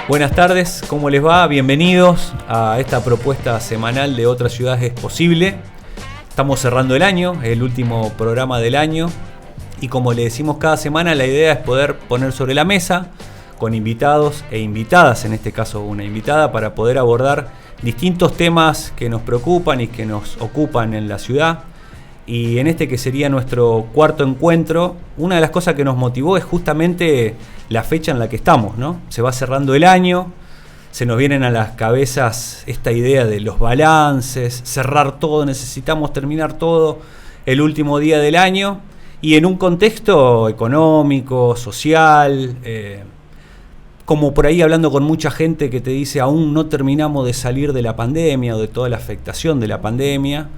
Buenas tardes, ¿cómo les va? Bienvenidos a esta propuesta semanal de Otra Ciudad es Posible. Estamos cerrando el año, el último programa del año, y como le decimos cada semana, la idea es poder poner sobre la mesa con invitados e invitadas, en este caso una invitada, para poder abordar distintos temas que nos preocupan y que nos ocupan en la ciudad. Y en este que sería nuestro cuarto encuentro, una de las cosas que nos motivó es justamente la fecha en la que estamos, ¿no? Se va cerrando el año, se nos vienen a las cabezas esta idea de los balances, cerrar todo, necesitamos terminar todo el último día del año, y en un contexto económico, social, como por ahí hablando con mucha gente que te dice aún no terminamos de salir de la pandemia o de toda la afectación de la pandemia,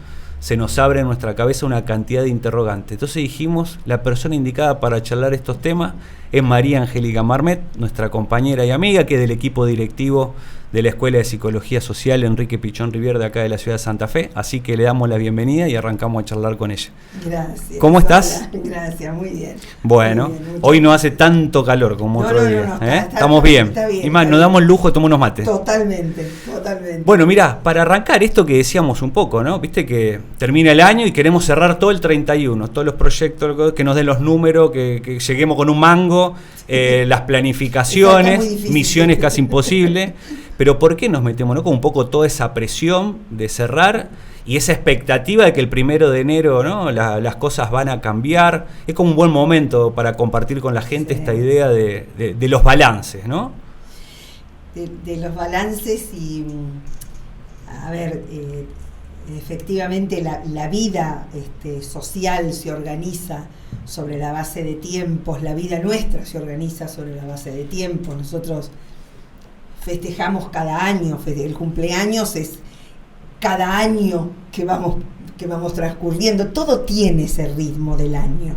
se nos abre en nuestra cabeza una cantidad de interrogantes. Entonces dijimos, la persona indicada para charlar estos temas es María Angélica Marmet, nuestra compañera y amiga, que es del equipo directivo de la Escuela de Psicología Social Enrique Pichón Rivière de acá de la ciudad de Santa Fe. Así que le damos la bienvenida y arrancamos a charlar con ella. Gracias. ¿Cómo estás? Gracias, muy bien. Bueno, muy bien, hoy no hace tanto calor como otro día. Estamos bien. Está bien. Y más, nos damos el lujo de tomar unos mates. Totalmente. Bueno, mirá, para arrancar esto que decíamos un poco, ¿no? Viste que termina el año y queremos cerrar todo el 31, todos los proyectos, que nos den los números, que lleguemos con un mango, las planificaciones, misiones casi imposibles. Pero ¿por qué nos metemos, no? Con un poco toda esa presión de cerrar y esa expectativa de que el 1 de enero, ¿no? Las cosas van a cambiar. Es como un buen momento para compartir con la gente esta idea de los balances, ¿no? De los balances y, a ver, efectivamente la vida social se organiza sobre la base de tiempos, la vida nuestra se organiza sobre la base de tiempos. Nosotros festejamos cada año, el cumpleaños es cada año que vamos transcurriendo, todo tiene ese ritmo del año.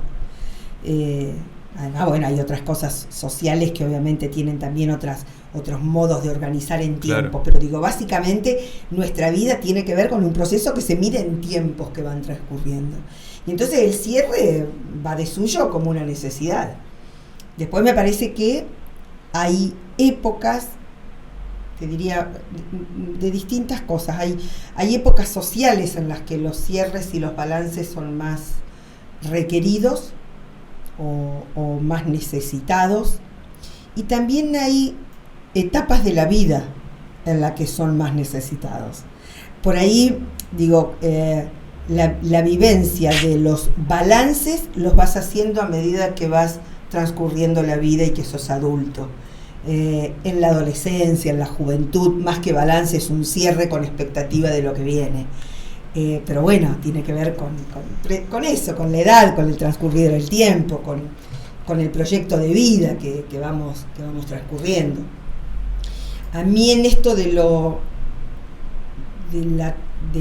Además, bueno, hay otras cosas sociales que obviamente tienen también otros modos de organizar en tiempo, claro. Pero digo, básicamente nuestra vida tiene que ver con un proceso que se mide en tiempos que van transcurriendo. Y entonces el cierre va de suyo como una necesidad. Después me parece que hay épocas, te diría, de distintas cosas. Hay épocas sociales en las que los cierres y los balances son más requeridos o más necesitados. Y también hay etapas de la vida en las que son más necesitados. Por ahí, digo, la vivencia de los balances los vas haciendo a medida que vas transcurriendo la vida y que sos adulto. En la adolescencia, en la juventud, más que balance es un cierre con expectativa de lo que viene. Pero bueno, tiene que ver con eso, con la edad, con el transcurrir del tiempo, con el proyecto de vida que vamos transcurriendo. A mí en esto de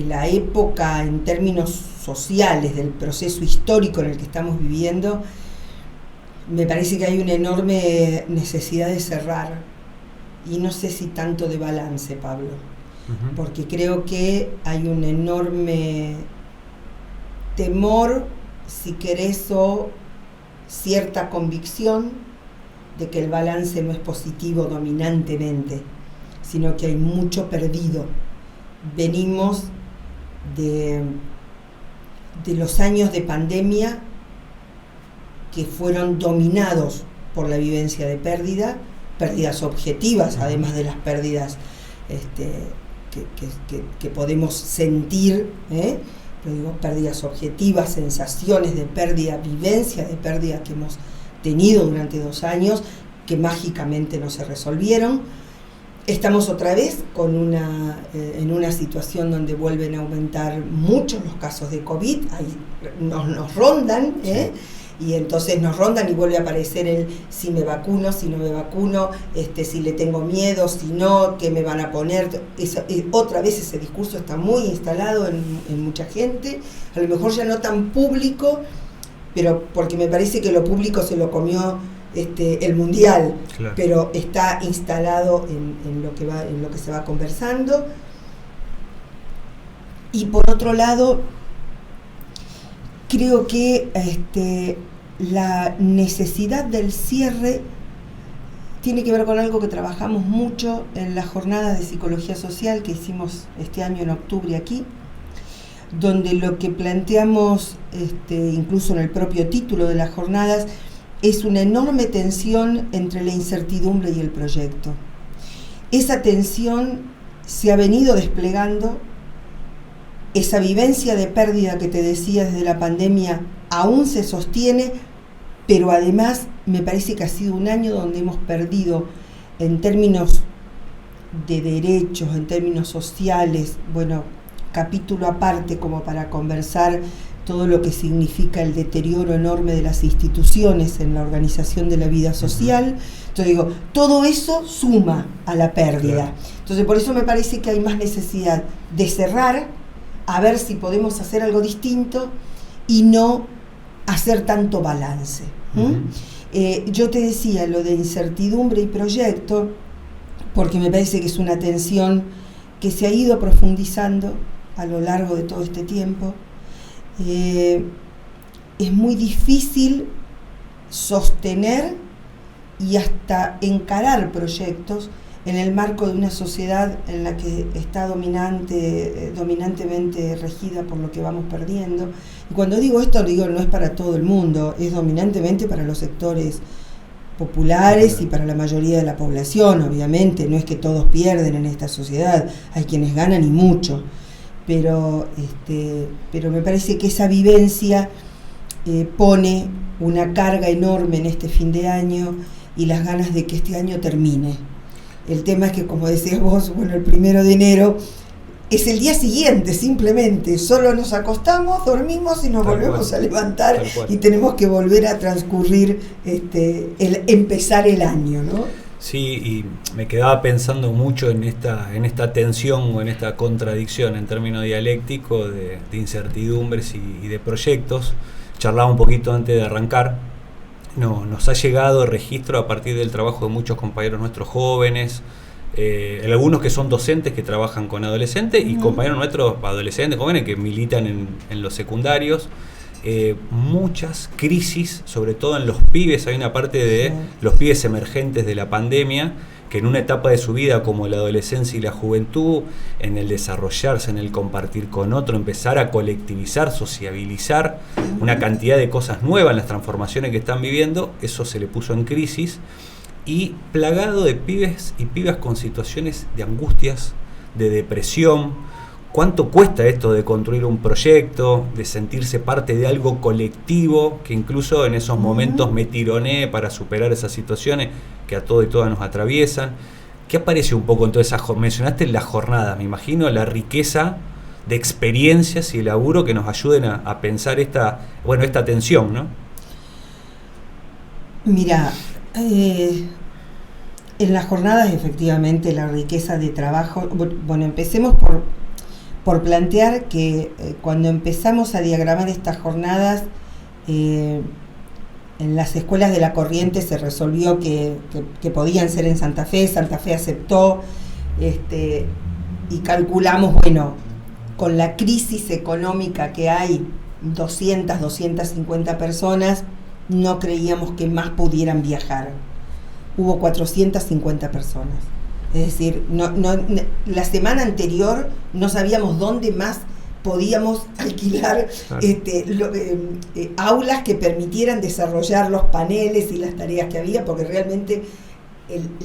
la época en términos sociales, del proceso histórico en el que estamos viviendo, me parece que hay una enorme necesidad de cerrar, y no sé si tanto de balance, Pablo, porque creo que hay un enorme temor, si querés, o cierta convicción de que el balance no es positivo dominantemente, sino que hay mucho perdido. Venimos de los años de pandemia que fueron dominados por la vivencia de pérdidas objetivas, además de las pérdidas que podemos sentir, pero digo, pérdidas objetivas, sensaciones de pérdida, vivencia de pérdida que hemos tenido durante 2 años, que mágicamente no se resolvieron. Estamos otra vez en una situación donde vuelven a aumentar mucho los casos de COVID, nos rondan, y entonces nos rondan y vuelve a aparecer el si me vacuno, si no me vacuno, si le tengo miedo, si no, qué me van a poner. Otra vez ese discurso está muy instalado en mucha gente, a lo mejor ya no tan público, pero porque me parece que lo público se lo comió el mundial, claro. Pero está instalado en lo que se va conversando. Y por otro lado, creo que la necesidad del cierre tiene que ver con algo que trabajamos mucho en las jornadas de psicología social que hicimos este año en octubre aquí, donde lo que planteamos, incluso en el propio título de las jornadas, es una enorme tensión entre la incertidumbre y el proyecto. Esa tensión se ha venido desplegando, esa vivencia de pérdida que te decía desde la pandemia aún se sostiene, pero además me parece que ha sido un año donde hemos perdido en términos de derechos, en términos sociales, bueno, capítulo aparte como para conversar todo lo que significa el deterioro enorme de las instituciones en la organización de la vida social. Entonces digo, todo eso suma a la pérdida. Claro. Entonces por eso me parece que hay más necesidad de cerrar, a ver si podemos hacer algo distinto y no hacer tanto balance. Yo te decía lo de incertidumbre y proyecto, porque me parece que es una tensión que se ha ido profundizando a lo largo de todo este tiempo. Es muy difícil sostener y hasta encarar proyectos en el marco de una sociedad en la que está dominantemente regida por lo que vamos perdiendo. Y cuando digo esto, digo, no es para todo el mundo, es dominantemente para los sectores populares y para la mayoría de la población, obviamente. No es que todos pierden en esta sociedad, hay quienes ganan y mucho. Pero me parece que esa vivencia pone una carga enorme en este fin de año y las ganas de que este año termine. El tema es que, como decías vos, bueno, el 1 de enero es el día siguiente, simplemente. Solo nos acostamos, dormimos y nos volvemos a levantar y tenemos que volver a transcurrir, empezar el año, ¿no? Sí, y me quedaba pensando mucho en esta tensión o en esta contradicción en términos dialécticos de incertidumbres y de proyectos. Charlaba un poquito antes de arrancar. Nos ha llegado el registro a partir del trabajo de muchos compañeros nuestros jóvenes, algunos que son docentes que trabajan con adolescentes y compañeros nuestros adolescentes, jóvenes que militan en los secundarios. Muchas crisis, sobre todo en los pibes. Hay una parte de los pibes emergentes de la pandemia que en una etapa de su vida como la adolescencia y la juventud, en el desarrollarse, en el compartir con otro, empezar a colectivizar, sociabilizar, una cantidad de cosas nuevas en las transformaciones que están viviendo, eso se le puso en crisis, y plagado de pibes y pibas con situaciones de angustias, de depresión. ¿Cuánto cuesta esto de construir un proyecto, de sentirse parte de algo colectivo, que incluso en esos momentos me tironé para superar esas situaciones que a todos y todas nos atraviesan? ¿Qué aparece un poco en todas esas jornadas? Mencionaste las jornadas, me imagino la riqueza de experiencias y laburo que nos ayuden a pensar esta tensión, ¿no? Mira, en las jornadas efectivamente la riqueza de trabajo, bueno, empecemos por plantear que cuando empezamos a diagramar estas jornadas, en las escuelas de la Corriente se resolvió que podían ser en Santa Fe aceptó, y calculamos, bueno, con la crisis económica que hay, 250 personas, no creíamos que más pudieran viajar. Hubo 450 personas. Es decir, la semana anterior no sabíamos dónde más podíamos alquilar aulas que permitieran desarrollar los paneles y las tareas que había, porque realmente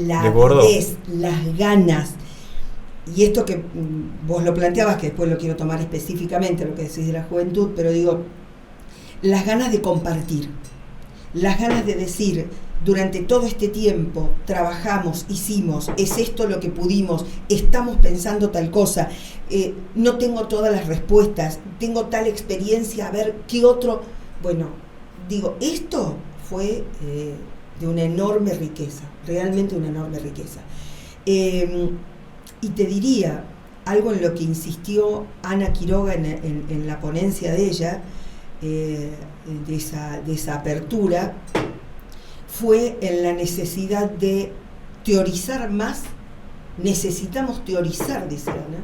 la avidez, las ganas, y esto que vos lo planteabas, que después lo quiero tomar específicamente, lo que decís de la juventud, pero digo, las ganas de compartir, las ganas de decir, durante todo este tiempo trabajamos, hicimos, es esto lo que pudimos, estamos pensando tal cosa, no tengo todas las respuestas, tengo tal experiencia, a ver qué otro. Bueno, digo, esto fue de una enorme riqueza, realmente una enorme riqueza. Y te diría, algo en lo que insistió Ana Quiroga en la ponencia de ella, de esa apertura, fue en la necesidad de teorizar más. Necesitamos teorizar, dice Ana,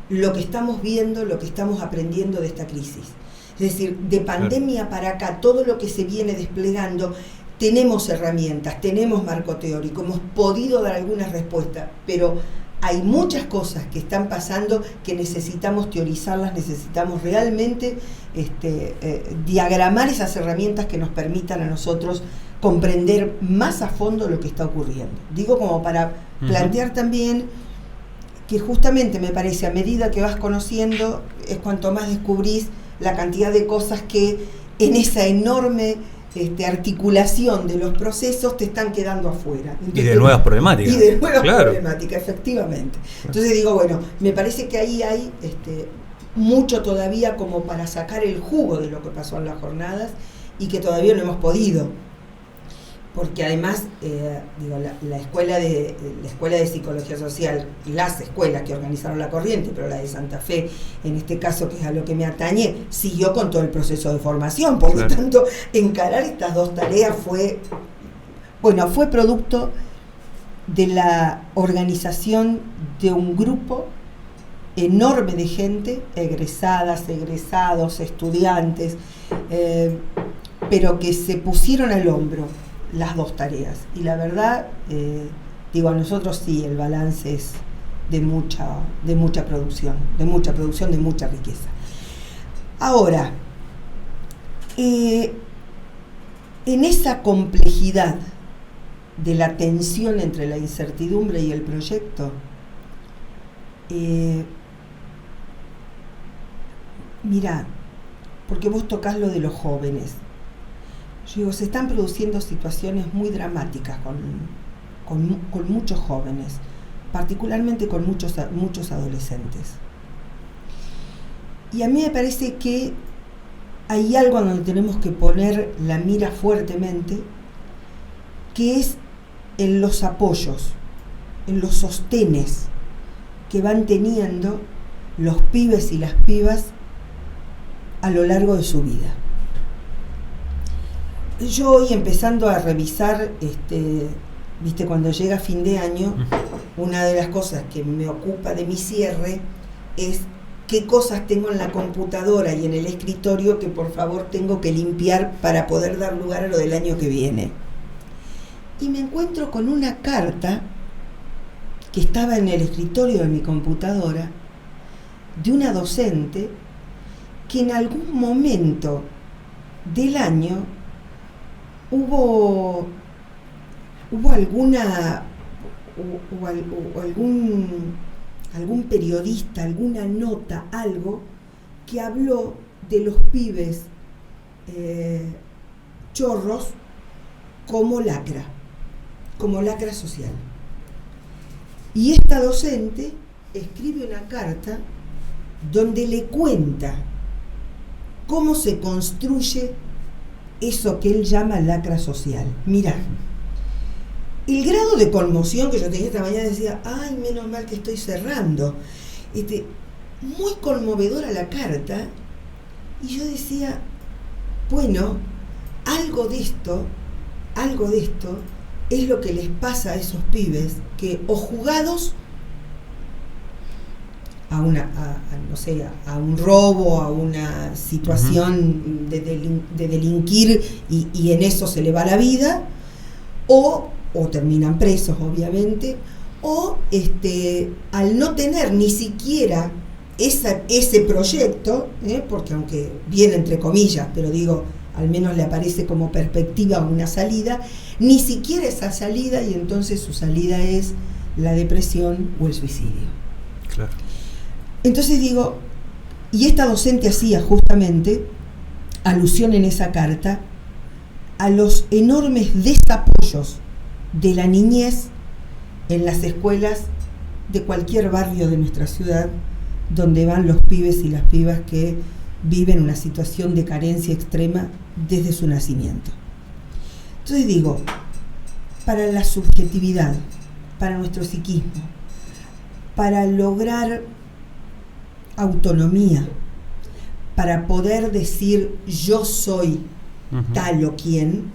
lo que estamos viendo, lo que estamos aprendiendo de esta crisis. Es decir, de pandemia para acá, todo lo que se viene desplegando, tenemos herramientas, tenemos marco teórico, hemos podido dar algunas respuestas, pero hay muchas cosas que están pasando que necesitamos teorizarlas, necesitamos realmente diagramar esas herramientas que nos permitan a nosotros comprender más a fondo lo que está ocurriendo. Digo como para plantear también que justamente me parece, a medida que vas conociendo, es cuanto más descubrís la cantidad de cosas que en esa enorme articulación de los procesos te están quedando afuera. Entonces, y de nuevas problemáticas. Y de nuevas problemáticas, efectivamente. Entonces digo, bueno, me parece que ahí hay mucho todavía como para sacar el jugo de lo que pasó en las jornadas y que todavía no hemos podido. Porque además, la escuela de psicología social, las escuelas que organizaron la corriente, pero la de Santa Fe, en este caso, que es a lo que me atañe, siguió con todo el proceso de formación. Por lo tanto, encarar estas dos tareas fue producto de la organización de un grupo enorme de gente, egresadas, egresados, estudiantes, pero que se pusieron al hombro las dos tareas. Y la verdad, a nosotros sí, el balance es de mucha producción, de mucha riqueza. Ahora, en esa complejidad de la tensión entre la incertidumbre y el proyecto, mirá, porque vos tocás lo de los jóvenes. Yo digo, se están produciendo situaciones muy dramáticas con muchos jóvenes, particularmente con muchos adolescentes. Y a mí me parece que hay algo en donde tenemos que poner la mira fuertemente, que es en los apoyos, en los sostenes que van teniendo los pibes y las pibas a lo largo de su vida. Yo hoy, empezando a revisar, cuando llega fin de año, una de las cosas que me ocupa de mi cierre es qué cosas tengo en la computadora y en el escritorio que por favor tengo que limpiar para poder dar lugar a lo del año que viene. Y me encuentro con una carta que estaba en el escritorio de mi computadora de una docente que en algún momento del año hubo algún periodista, alguna nota, algo que habló de los pibes chorros como lacra social. Y esta docente escribe una carta donde le cuenta cómo se construye eso que él llama lacra social. Mirá, el grado de conmoción que yo tenía esta mañana, decía, ay, menos mal que estoy cerrando. Muy conmovedora la carta, y yo decía, bueno, algo de esto es lo que les pasa a esos pibes que, o jugados a un robo, a una situación de delinquir y en eso se le va la vida, o terminan presos, obviamente, o al no tener ni siquiera ese proyecto, porque aunque viene entre comillas, pero digo, al menos le aparece como perspectiva una salida, ni siquiera esa salida, y entonces su salida es la depresión o el suicidio. Claro. Entonces digo, y esta docente hacía justamente alusión en esa carta a los enormes desapoyos de la niñez en las escuelas de cualquier barrio de nuestra ciudad, donde van los pibes y las pibas que viven una situación de carencia extrema desde su nacimiento. Entonces digo, para la subjetividad, para nuestro psiquismo, para lograr autonomía, para poder decir yo soy tal o quien,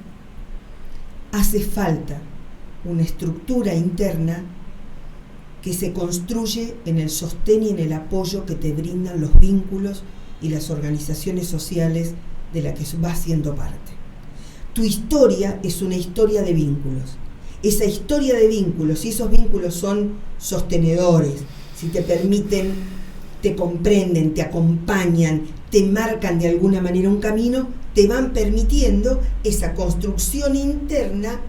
hace falta una estructura interna que se construye en el sostén y en el apoyo que te brindan los vínculos y las organizaciones sociales de las que vas siendo parte. Tu historia es una historia de vínculos. Esa historia de vínculos, si esos vínculos son sostenedores, si te permiten, te comprenden, te acompañan, te marcan de alguna manera un camino, te van permitiendo esa construcción interna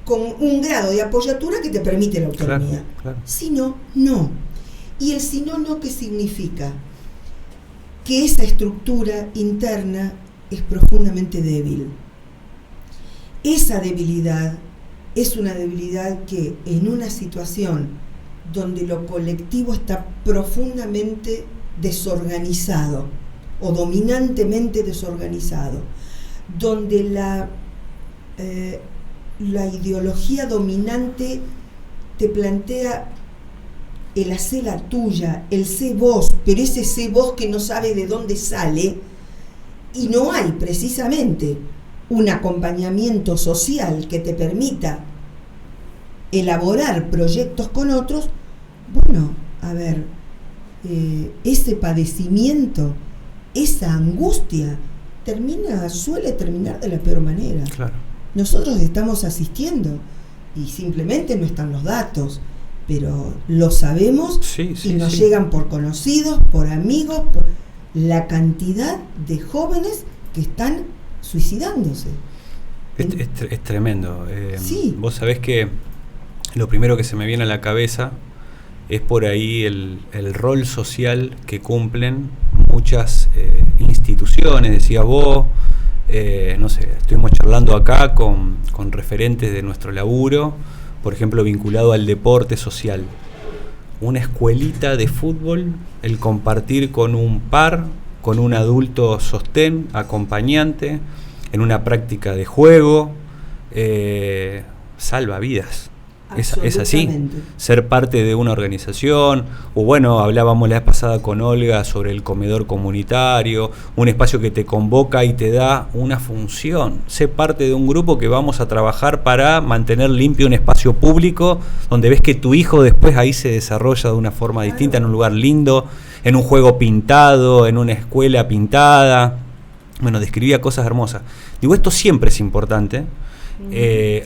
con un grado de apoyatura que te permite la autonomía. Claro. Si no, no. Y el si no, no, ¿qué significa? Que esa estructura interna es profundamente débil. Esa debilidad es una debilidad que en una situación donde lo colectivo está profundamente desorganizado o dominantemente desorganizado, donde la ideología dominante te plantea el hacer la tuya, el sé vos, pero ese sé vos que no sabe de dónde sale, y no hay precisamente un acompañamiento social que te permita elaborar proyectos con otros. Bueno, a ver, ese padecimiento, esa angustia, suele terminar de la peor manera. Claro. Nosotros estamos asistiendo y simplemente no están los datos, pero lo sabemos, y nos llegan por conocidos, por amigos, por la cantidad de jóvenes que están suicidándose. Es tremendo. Sí. Vos sabés que lo primero que se me viene a la cabeza es por ahí el rol social que cumplen muchas instituciones. Decías vos, no sé, estuvimos charlando acá con referentes de nuestro laburo, por ejemplo, vinculado al deporte social. Una escuelita de fútbol, el compartir con un par, con un adulto sostén, acompañante, en una práctica de juego, salva vidas. Es así, ser parte de una organización, o bueno, hablábamos la vez pasada con Olga sobre el comedor comunitario, un espacio que te convoca y te da una función. Sé parte de un grupo que vamos a trabajar para mantener limpio un espacio público, donde ves que tu hijo después ahí se desarrolla de una forma distinta, en un lugar lindo, en un juego pintado, en una escuela pintada. Bueno, describía cosas hermosas. Digo, esto siempre es importante.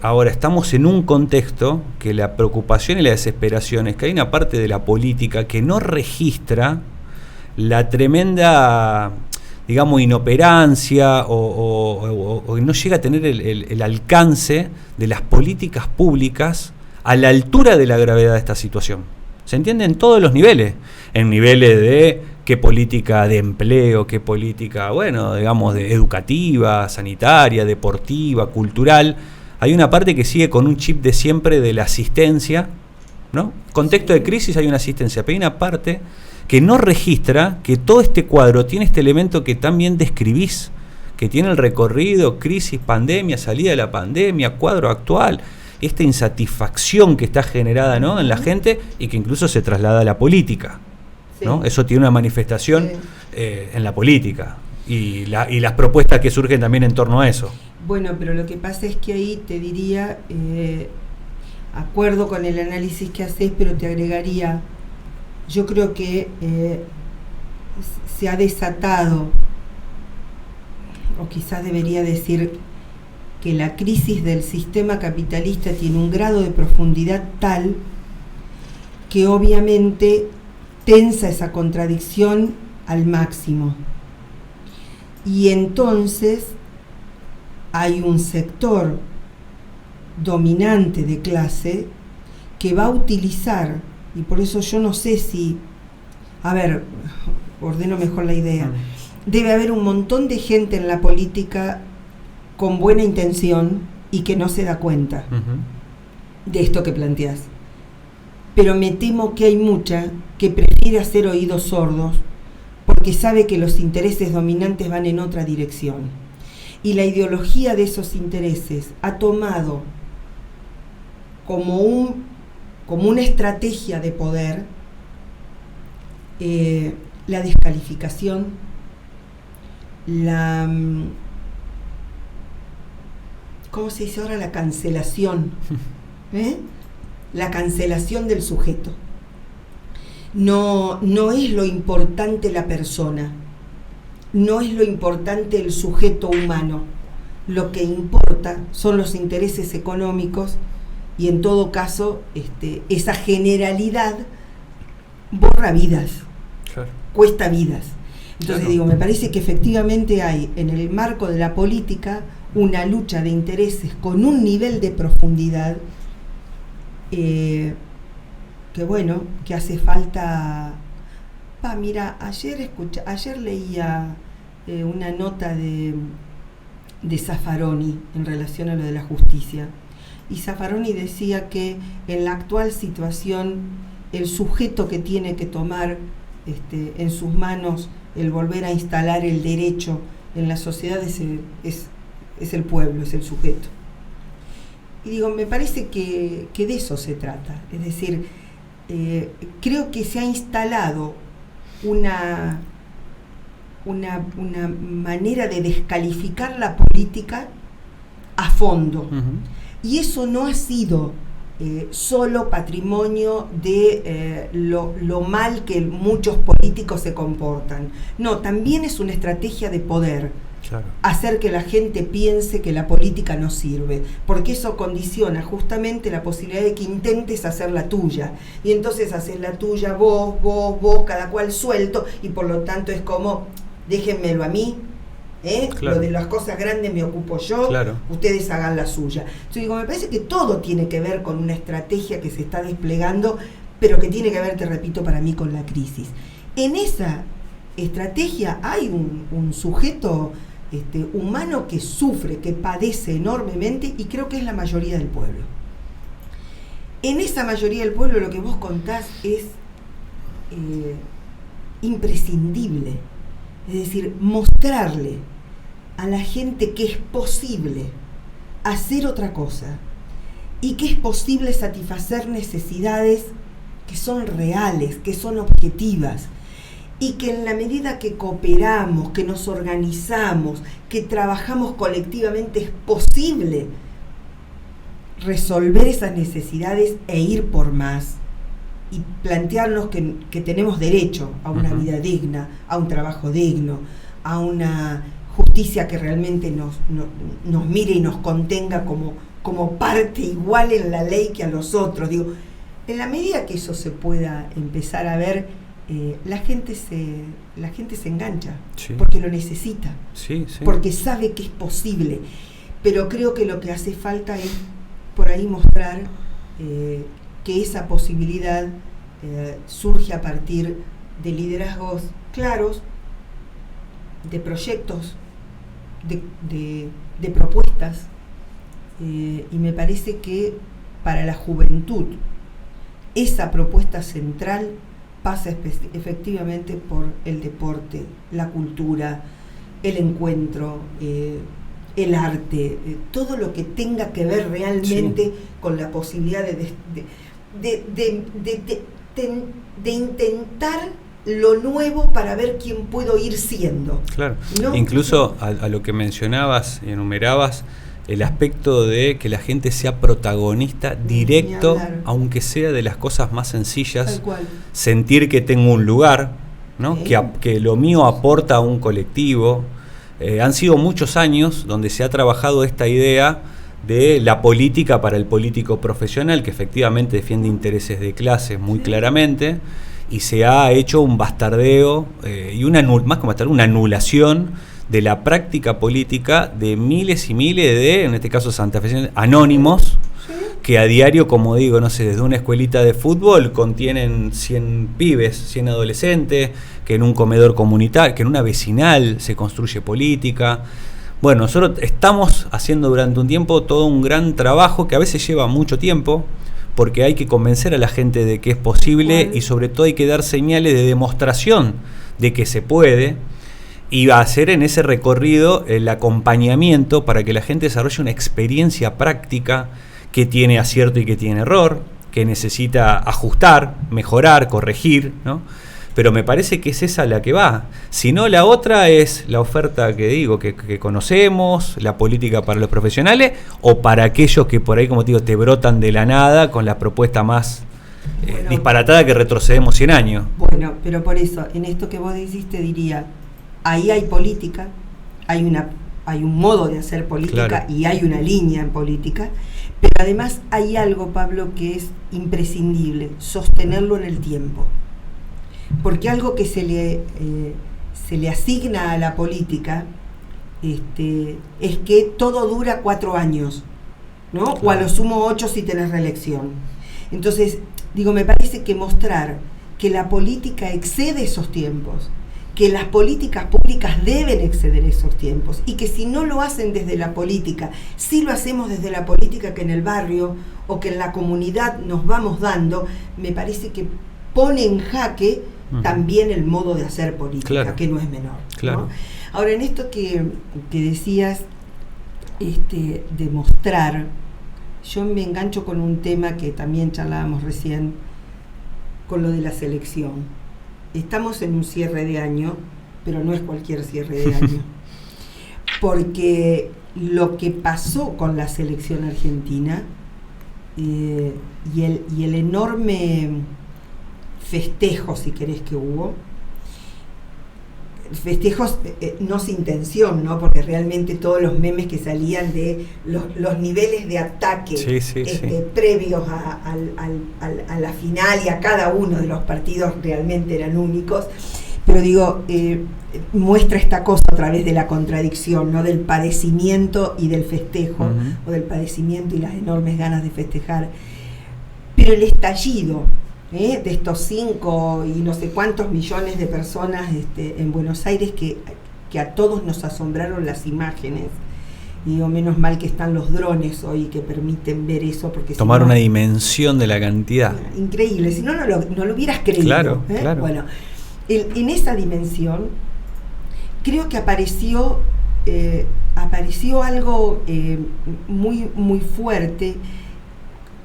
Ahora estamos en un contexto que la preocupación y la desesperación es que hay una parte de la política que no registra la tremenda, digamos, inoperancia o no llega a tener el alcance de las políticas públicas a la altura de la gravedad de esta situación. Se entiende en todos los niveles, en niveles de qué política de empleo, qué política, bueno, digamos, de educativa, sanitaria, deportiva, cultural. Hay una parte que sigue con un chip de siempre de la asistencia, ¿no? Contexto de crisis hay una asistencia, pero hay una parte que no registra que todo este cuadro tiene este elemento que también describís, que tiene el recorrido, crisis, pandemia, salida de la pandemia, cuadro actual, esta insatisfacción que está generada, ¿no?, en la gente y que incluso se traslada a la política, ¿no? Sí. Eso tiene una manifestación en la política y las propuestas que surgen también en torno a eso. Bueno, pero lo que pasa es que ahí te diría, acuerdo con el análisis que haces, pero te agregaría, yo creo que se ha desatado, o quizás debería decir que la crisis del sistema capitalista tiene un grado de profundidad tal que obviamente tensa esa contradicción al máximo. Y entonces hay un sector dominante de clase que va a utilizar, y por eso yo no sé si, ordeno mejor la idea, debe haber un montón de gente en la política con buena intención y que no se da cuenta de esto que planteás. Pero me temo que hay mucha que prefiere hacer oídos sordos porque sabe que los intereses dominantes van en otra dirección. Y la ideología de esos intereses ha tomado como una estrategia de poder la descalificación, ¿cómo se dice ahora? La cancelación. La cancelación del sujeto. No es lo importante la persona, no es lo importante el sujeto humano, lo que importa son los intereses económicos y en todo caso esa generalidad borra vidas, claro, cuesta vidas. Entonces claro, me parece que efectivamente hay en el marco de la política una lucha de intereses con un nivel de profundidad que hace falta. Mira, ayer leía una nota de Zaffaroni en relación a lo de la justicia, y Zaffaroni decía que en la actual situación el sujeto que tiene que tomar en sus manos el volver a instalar el derecho en la sociedad es el pueblo, es el sujeto. Y me parece que de eso se trata. Es decir, creo que se ha instalado una manera de descalificar la política a fondo. Uh-huh. Y eso no ha sido solo patrimonio de lo mal que muchos políticos se comportan. No, también es una estrategia de poder. Claro. Hacer que la gente piense que la política no sirve, porque eso condiciona justamente la posibilidad de que intentes hacer la tuya, y entonces haces la tuya vos, cada cual suelto, y por lo tanto es como, déjenmelo a mí, claro, lo de las cosas grandes me ocupo yo, claro, ustedes hagan la suya. Entonces me parece que todo tiene que ver con una estrategia que se está desplegando, pero que tiene que ver, te repito, para mí con la crisis. En esa estrategia hay un sujeto humano que sufre, que padece enormemente, y creo que es la mayoría del pueblo. En esa mayoría del pueblo lo que vos contás es imprescindible. Es decir, mostrarle a la gente que es posible hacer otra cosa y que es posible satisfacer necesidades que son reales, que son objetivas, y que en la medida que cooperamos, que nos organizamos, que trabajamos colectivamente, es posible resolver esas necesidades e ir por más, y plantearnos que tenemos derecho a una uh-huh, vida digna, a un trabajo digno, a una justicia que realmente nos mire y nos contenga como parte igual en la ley que a los otros. En la medida que eso se pueda empezar a ver, la gente se engancha, sí, porque lo necesita, sí, sí, porque sabe que es posible. Pero creo que lo que hace falta es por ahí mostrar que esa posibilidad surge a partir de liderazgos claros, de proyectos, de propuestas, y me parece que para la juventud esa propuesta central pasa efectivamente por el deporte, la cultura, el encuentro, el arte, todo lo que tenga que ver realmente, sí, con la posibilidad de intentar lo nuevo para ver quién puedo ir siendo. Claro, ¿no? Incluso a lo que mencionabas y enumerabas, el aspecto de que la gente sea protagonista directo, aunque sea de las cosas más sencillas, sentir que tengo un lugar, ¿no? Que lo mío aporta a un colectivo. Han sido muchos años donde se ha trabajado esta idea de la política para el político profesional, que efectivamente defiende intereses de clase muy claramente, y se ha hecho un bastardeo y más como una anulación de la práctica política de miles y miles de, en este caso santafesinos, anónimos, que a diario, como digo, no sé, desde una escuelita de fútbol contienen 100 pibes, 100 adolescentes, que en un comedor comunitario, que en una vecinal se construye política. Bueno, nosotros estamos haciendo durante un tiempo todo un gran trabajo que a veces lleva mucho tiempo, porque hay que convencer a la gente de que es posible, y sobre todo hay que dar señales de demostración de que se puede, y va a hacer en ese recorrido el acompañamiento para que la gente desarrolle una experiencia práctica que tiene acierto y que tiene error, que necesita ajustar, mejorar, corregir, ¿no? Pero me parece que es esa la que va. Si no, la otra es la oferta que digo, que conocemos, la política para los profesionales, o para aquellos que por ahí, como te digo, te brotan de la nada con la propuesta más disparatada, que retrocedemos 100 años. Bueno, pero por eso, en esto que vos dijiste, diría, ahí hay política, hay una hay un modo de hacer política, claro, y hay una línea en política, pero además hay algo, Pablo, que es imprescindible, sostenerlo en el tiempo. Porque algo que se le asigna a la política es que todo dura 4 años, ¿no? Claro. O a lo sumo 8 si tenés reelección. Entonces, me parece que mostrar que la política excede esos tiempos, que las políticas públicas deben exceder esos tiempos, y que si no lo hacen desde la política, si lo hacemos desde la política que en el barrio o que en la comunidad nos vamos dando, me parece que pone en jaque también el modo de hacer política, claro, que no es menor, claro, ¿no? Ahora, en esto que decías de mostrar, yo me engancho con un tema que también charlábamos recién, con lo de la selección. Estamos en un cierre de año, pero no es cualquier cierre de año, porque lo que pasó con la selección argentina y el enorme festejo, si querés, que hubo, festejos no sin tensión, ¿no? Porque realmente todos los memes que salían de los niveles de ataque, sí. Previos a la final y a cada uno de los partidos realmente eran únicos, pero muestra esta cosa a través de la contradicción, ¿no? Del padecimiento y del festejo, o del padecimiento y las enormes ganas de festejar. Pero el estallido de estos 5 y no sé cuántos millones de personas en Buenos Aires, que a todos nos asombraron las imágenes. Menos mal que están los drones hoy que permiten ver eso, porque tomar una dimensión de la cantidad increíble, si no lo hubieras creído. Claro, claro. Bueno, en esa dimensión creo que apareció algo muy, muy fuerte,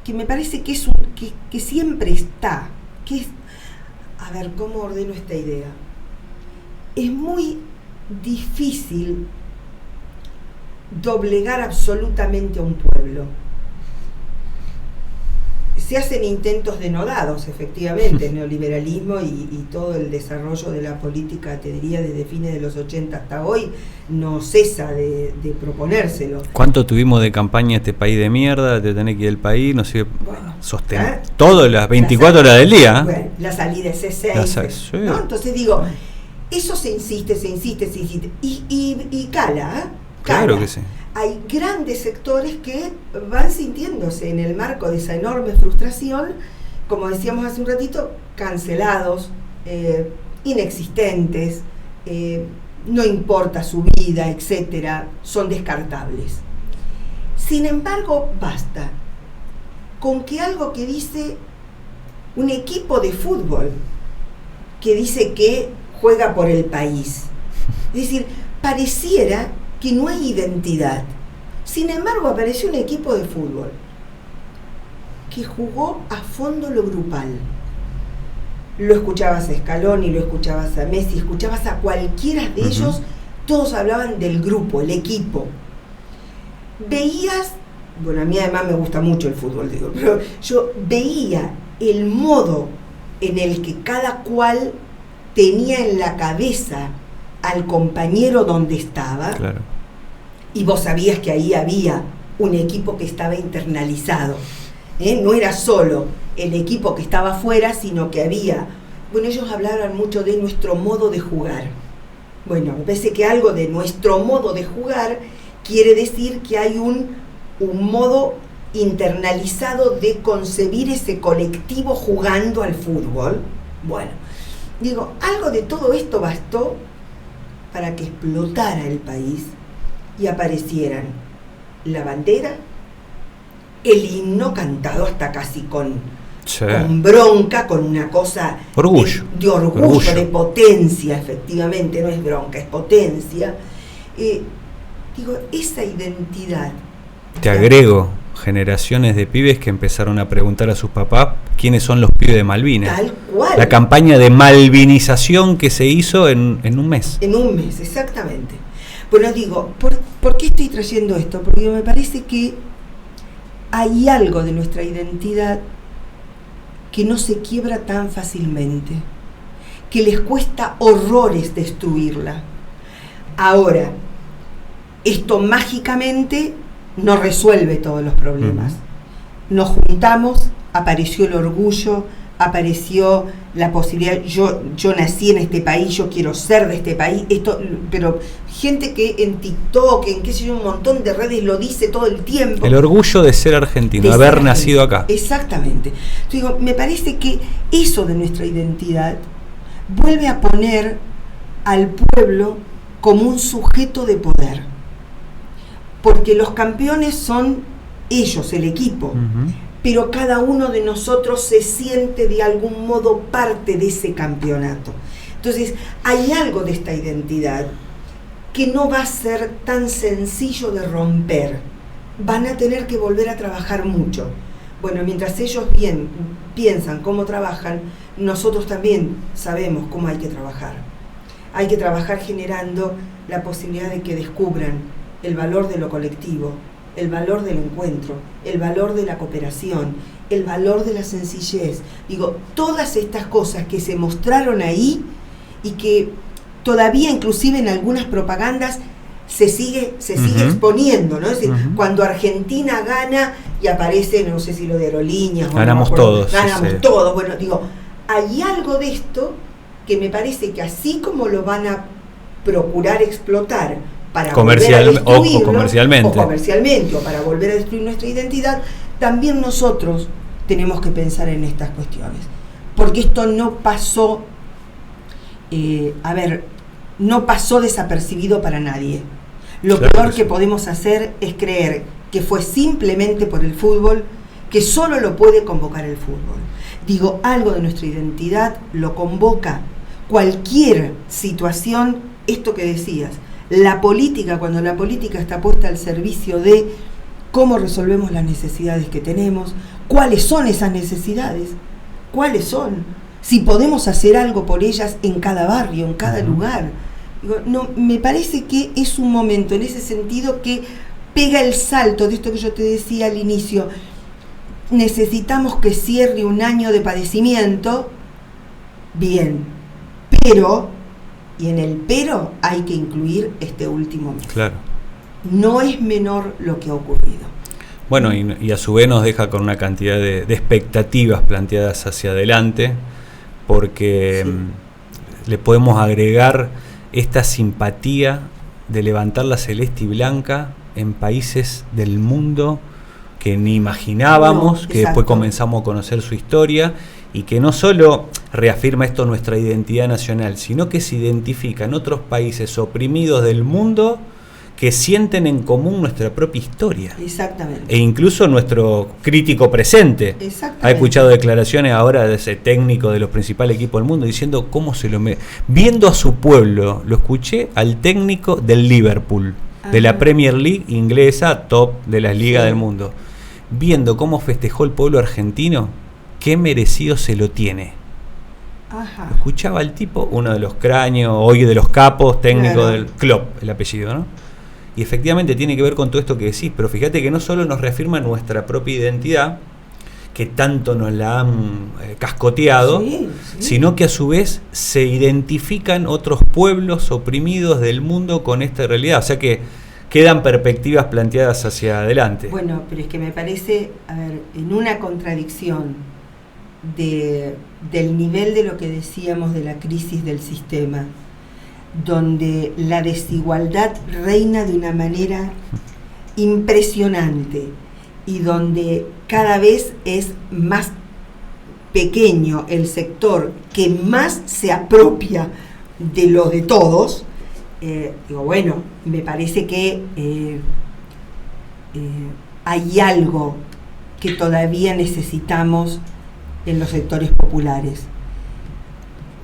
que me parece que que siempre está, que es, a ver, ¿cómo ordeno esta idea? Es muy difícil doblegar absolutamente a un pueblo. Se hacen intentos denodados, efectivamente, el neoliberalismo y todo el desarrollo de la política, te diría, desde fines de los 80 hasta hoy, no cesa de proponérselo. ¿Cuánto tuvimos de campaña este país de mierda, de tener que ir del país? No sé, sostener todas las 24 horas del día. Bueno, la salida es C6, ¿no? Entonces eso se insiste, y cala. Claro que sí. Hay grandes sectores que van sintiéndose en el marco de esa enorme frustración, como decíamos hace un ratito, cancelados, inexistentes, no importa su vida, etcétera, son descartables. Sin embargo, basta con que algo que dice un equipo de fútbol, que dice que juega por el país, es decir, pareciera que no hay identidad. Sin embargo, apareció un equipo de fútbol que jugó a fondo lo grupal. Lo escuchabas a Scaloni, lo escuchabas a Messi, escuchabas a cualquiera de ellos, todos hablaban del grupo, el equipo. Veías, a mí además me gusta mucho el fútbol, pero yo veía el modo en el que cada cual tenía en la cabeza al compañero donde estaba, claro, y vos sabías que ahí había un equipo que estaba internalizado, no era solo el equipo que estaba afuera, sino que había, ellos hablaban mucho de nuestro modo de jugar. Me parece que algo de nuestro modo de jugar quiere decir que hay un modo internalizado de concebir ese colectivo jugando al fútbol. Algo de todo esto bastó para que explotara el país y aparecieran la bandera, el himno cantado hasta casi con bronca, con una cosa orgullo. De orgullo, de potencia, efectivamente, no es bronca, es potencia. Esa identidad. Te agrego, generaciones de pibes que empezaron a preguntar a sus papás quiénes son los pibes de Malvinas. Tal cual. La campaña de malvinización que se hizo en un mes. En un mes, exactamente. ¿Por qué estoy trayendo esto? Porque me parece que hay algo de nuestra identidad que no se quiebra tan fácilmente, que les cuesta horrores destruirla. Ahora, esto mágicamente no resuelve todos los problemas. Nos juntamos, apareció el orgullo, apareció la posibilidad, yo nací en este país, yo quiero ser de este país, pero gente que en TikTok, en qué sé yo, un montón de redes lo dice todo el tiempo. El orgullo de ser argentino, de haber nacido acá. Exactamente. Entonces digo, me parece que eso de nuestra identidad vuelve a poner al pueblo como un sujeto de poder. Porque los campeones son ellos, el equipo. Pero cada uno de nosotros se siente de algún modo parte de ese campeonato. Entonces, hay algo de esta identidad que no va a ser tan sencillo de romper. Van a tener que volver a trabajar mucho. Bueno, mientras ellos bien piensan cómo trabajan, nosotros también sabemos cómo hay que trabajar. Hay que trabajar generando la posibilidad de que descubran el valor de lo colectivo, el valor del encuentro, el valor de la cooperación, el valor de la sencillez. Digo, todas estas cosas que se mostraron ahí y que todavía inclusive en algunas propagandas se sigue exponiendo, ¿no? Es decir, cuando Argentina gana y aparece, no sé si lo de aerolíneas, ganamos todos. Ganamos todos. Bueno, digo, hay algo de esto que me parece que así como lo van a procurar explotar para comercialmente o para volver a destruir nuestra identidad, también nosotros tenemos que pensar en estas cuestiones, porque esto no pasó no pasó desapercibido para nadie. Lo peor que podemos hacer es creer que fue simplemente por el fútbol, que solo lo puede convocar el fútbol. Digo, algo de nuestra identidad lo convoca cualquier situación, esto que decías, la política, cuando la política está puesta al servicio de cómo resolvemos las necesidades que tenemos, cuáles son esas necesidades, cuáles son, si podemos hacer algo por ellas en cada barrio, en cada lugar. Digo, no, me parece que es un momento en ese sentido que pega el salto de esto que yo te decía al inicio. Necesitamos que cierre un año de padecimiento, bien, pero, y en el pero hay que incluir este último mes. Claro. No es menor lo que ha ocurrido. Bueno, y a su vez nos deja con una cantidad de expectativas planteadas hacia adelante, porque le podemos agregar esta simpatía de levantar la celeste y blanca en países del mundo que ni imaginábamos, que después comenzamos a conocer su historia, y que no solo reafirma esto nuestra identidad nacional, sino que se identifica en otros países oprimidos del mundo que sienten en común nuestra propia historia. Exactamente. E incluso nuestro crítico presente. Exactamente. Ha escuchado declaraciones ahora de ese técnico de los principales equipos del mundo diciendo cómo se lo viendo a su pueblo. Lo escuché al técnico del Liverpool, de la Premier League inglesa, top de las ligas del mundo, viendo cómo festejó el pueblo argentino, qué merecido se lo tiene. Lo escuchaba el tipo, uno de los cráneos, hoy de los capos, técnico del Klopp, el apellido, ¿no? Y efectivamente tiene que ver con todo esto que decís, pero fíjate que no solo nos reafirma nuestra propia identidad, que tanto nos la han cascoteado, sino que a su vez se identifican otros pueblos oprimidos del mundo con esta realidad, o sea que quedan perspectivas planteadas hacia adelante. Bueno, pero es que me parece, en una contradicción del nivel de lo que decíamos de la crisis del sistema, donde la desigualdad reina de una manera impresionante y donde cada vez es más pequeño el sector que más se apropia de lo de todos, digo, bueno, me parece que hay algo que todavía necesitamos en los sectores populares,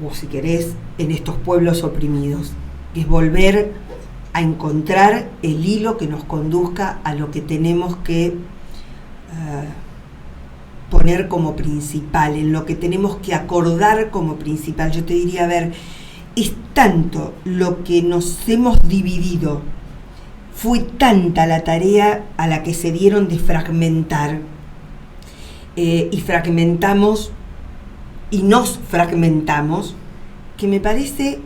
o si querés, en estos pueblos oprimidos, que es volver a encontrar el hilo que nos conduzca a lo que tenemos que poner como principal, en lo que tenemos que acordar como principal. Yo te diría, es tanto lo que nos hemos dividido, fue tanta la tarea a la que se dieron de fragmentar, y fragmentamos y nos fragmentamos, que me parece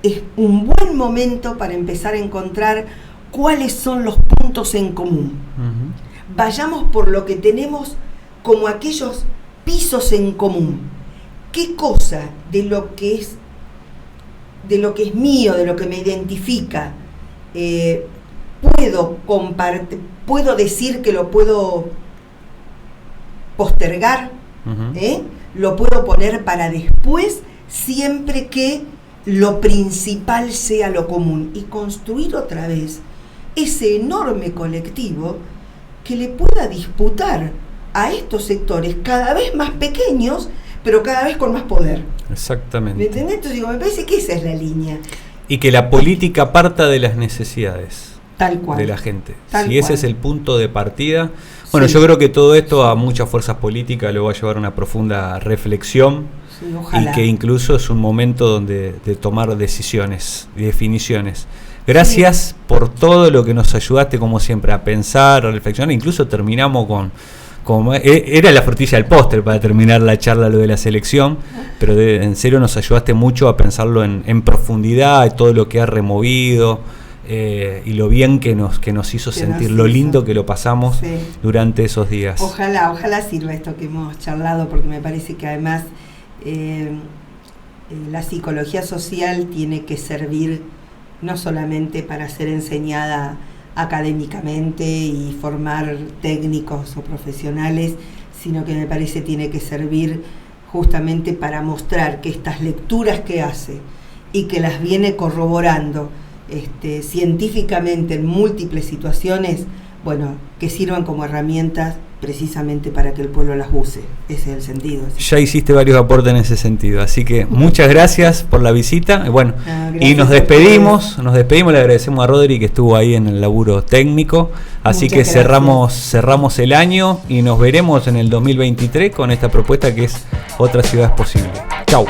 es un buen momento para empezar a encontrar cuáles son los puntos en común. Vayamos por lo que tenemos como aquellos pisos en común. ¿Qué cosa de lo que es mío, de lo que me identifica, puedo compartir, puedo decir que lo puedo postergar, lo puedo poner para después, siempre que lo principal sea lo común, y construir otra vez ese enorme colectivo que le pueda disputar a estos sectores cada vez más pequeños, pero cada vez con más poder. Exactamente. ¿Me entendés? Entonces digo, me parece que esa es la línea. Y que la política parta de las necesidades. Tal cual. De la gente. Tal si ese cual. es el punto de partida. Bueno, Sí. yo creo que todo esto a muchas fuerzas políticas lo va a llevar a una profunda reflexión. Sí, ojalá. Y que incluso es un momento donde de tomar decisiones y definiciones. Gracias por todo lo que nos ayudaste, como siempre, a pensar, a reflexionar. Incluso terminamos era la frutilla del póster para terminar la charla, lo de la selección, pero en serio nos ayudaste mucho a pensarlo en profundidad, todo lo que ha removido, y lo bien que nos hizo sentir, lo lindo que lo pasamos durante esos días. Ojalá sirva esto que hemos charlado, porque me parece que además la psicología social tiene que servir no solamente para ser enseñada académicamente y formar técnicos o profesionales, sino que me parece tiene que servir justamente para mostrar que estas lecturas que hace y que las viene corroborando científicamente en múltiples situaciones, bueno, que sirvan como herramientas precisamente para que el pueblo las use. Ese es el sentido. Ya hiciste varios aportes en ese sentido, así que muchas gracias por la visita. Bueno, y nos despedimos, le agradecemos a Rodri que estuvo ahí en el laburo técnico, así muchas que cerramos el año y nos veremos en el 2023 con esta propuesta que es Otra Ciudad es Posible. Chau.